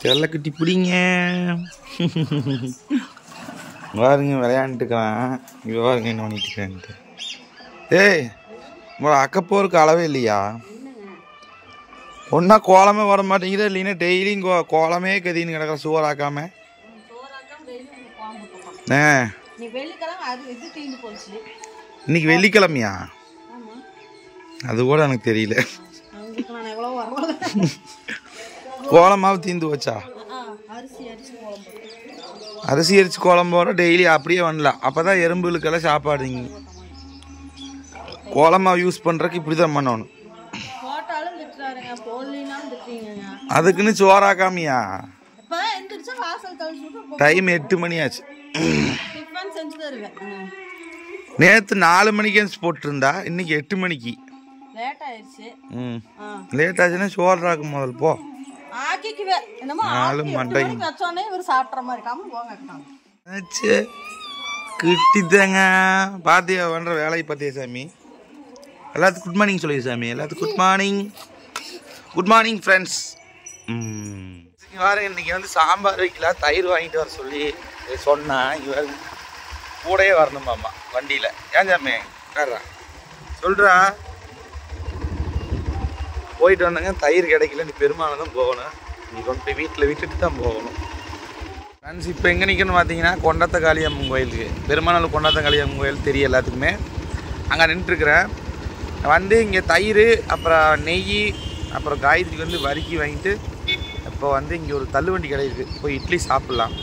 செல்லக்குட்டி பிடிங்க. பாருங்க விளையாண்டுக்கலாம். இவ பாருங்க என்ன பண்ணிட்டு. ஏய் அக்கப்போருக்கு அளவே இல்லையா? ஒன்றா கோலமே வர மாட்டேங்குது. இல்லைன்னா டெய்லியும் கோலமே கதின்னு கிடக்கிற சோறாக்காம. இன்னைக்கு வெள்ளிக்கிழமையா? அது கூட எனக்கு தெரியல. கோலமாவு தீந்து வச்சா? அரிசி அரிச்சு கோலம் போட டெய்லி அப்படியே வரலாம். அப்பதான் எறும்புகளுக்கெல்லாம் சாப்பாடுங்க. கோலமாவு யூஸ் பண்றதுக்கு இப்படிதான் பண்ணணும். அதுக்குன்னு சோறாக்காமியா? டைம் 8 மணி ஆச்சு. நேத்து 4 மணிக்கு போட்டிருந்தா இன்னைக்கு 8 மணிக்கு லேட் ஆச்சுன்னா சோறாக்கும். முதல் போ கிட்டிதாங்க. பாத்தியா பண்ற வேலையை பாத்தியா சாமி? எல்லாத்துக்கும் குட் மார்னிங் சொல்லி சாமி. எல்லாத்துக்கும் good morning. Good morning friends. பாருங்க இன்னைக்கு வந்து சாம்பார் வைக்கலாம் தயிர் வாங்கிட்டு வர சொல்லி சொன்னா இவ கூடயே வரணுமாம்மா வண்டியில. ஏன் சாமி சொல்றா? போயிட்டு வந்தாங்க. தயிர் கிடைக்கல. நீ பெருமாள் தான் போகணும். நீ கொண்டு போய் வீட்டில் விட்டுட்டு தான் போகணும். ஃப்ரெண்ட்ஸ் இப்போ எங்கே நிற்கணும்னு பார்த்தீங்கன்னா கொண்டத்த காளியம்மன் கோயிலுக்கு. பெருமாள் கொண்டத்த காளியம்மன் கோயில் தெரியும் எல்லாத்துக்குமே. அங்கே நின்றுட்டுருக்குறேன். வந்து இங்கே தயிர் அப்புறம் நெய் அப்புறம் காயத்ரிக்கு வந்து வறுக்கி வாங்கிட்டு இப்போ வந்து இங்கே ஒரு தள்ளுவண்டி கடை இருக்குது. போய் இட்லி சாப்பிட்லாம்.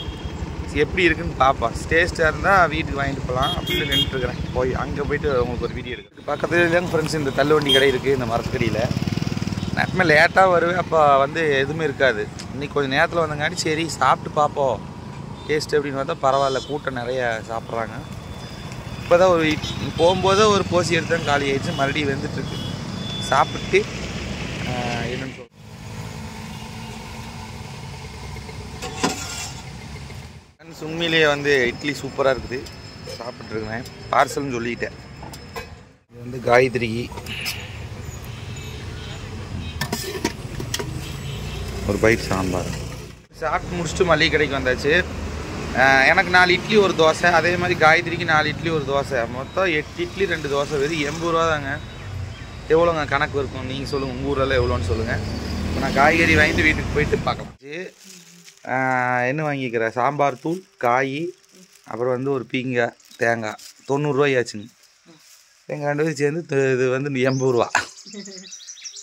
எப்படி இருக்குன்னு பார்ப்போம். டேஸ்ட்டாக இருந்தால் வீட்டுக்கு வாங்கிட்டு போகலாம் அப்படின்னு நின்றுட்டுருக்குறேன். போய் அங்கே போயிட்டு உங்களுக்கு ஒரு வீடியோ இருக்குது. பக்கத்துல தான் ஃப்ரெண்ட்ஸ் இந்த தள்ளுவண்டி கடை இருக்குது. இந்த மரத்துக்கடியில் நேரமே லேட்டாக வருவேன். அப்போ வந்து எதுவுமே இருக்காது. இன்றைக்கி கொஞ்சம் நேரத்தில் வந்தங்காட்டி சரி சாப்பிட்டு பார்ப்போம் டேஸ்ட் அப்படின்னு பார்த்தா பரவாயில்ல. கூட்டம் நிறைய சாப்பிட்றாங்க. இப்போ தான் ஒரு போகும்போது ஒரு போசி எடுத்தால் காலி ஆகிடுச்சு. மறுபடியும் வந்துட்டுருக்கு. சாப்பிட்டு என்னென்னு சொல்ல உண்மையிலேயே வந்து இட்லி சூப்பராக இருக்குது. சாப்பிட்ருக்குறேன். பார்சல்னு சொல்லிட்டேன். இது வந்து காயத்ரி ஒரு பைட் சாம்பார் சாப்பிட்டு முடிச்சுட்டு மளிகை கடைக்கு வந்தாச்சு. எனக்கு 4 இட்லி ஒரு தோசை. அதே மாதிரி காயத்ரிக்கு 4 இட்லி ஒரு தோசை. மொத்தம் 8 இட்லி 2 தோசை. வெறும் 80 ரூபா தாங்க. எவ்வளோங்க கணக்கு இருக்கும் நீங்கள் சொல்லுங்கள். உங்கள் ஊரில் எவ்வளோன்னு சொல்லுங்கள். இப்போ நான் காய்கறி வாங்கிட்டு வீட்டுக்கு போயிட்டு பார்க்கலாம். என்ன வாங்கிக்கிறேன்? சாம்பார் தூள், காய், அப்புறம் வந்து ஒரு பீங்காய், தேங்காய் 90 ரூபாயாச்சுங்க. எங்கள் 2 பேரும் சேர்ந்து இது வந்து 80 ரூபா.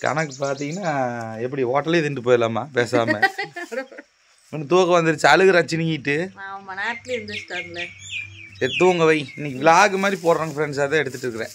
கணக்கு பார்த்தீங்கன்னா எப்படி ஹோட்டலே தின்ட்டு போயிடலாமா பேசாமல்? ஒன்று தூக்கம் வந்துருச்சு. அழுகுறாச்சினிக்கிட்டு சரி தூங்க வை. இன்னைக்கு விளாக் மாதிரி போடுறாங்க ஃப்ரெண்ட்ஸ். அதை எடுத்துகிட்டு இருக்கிறேன்.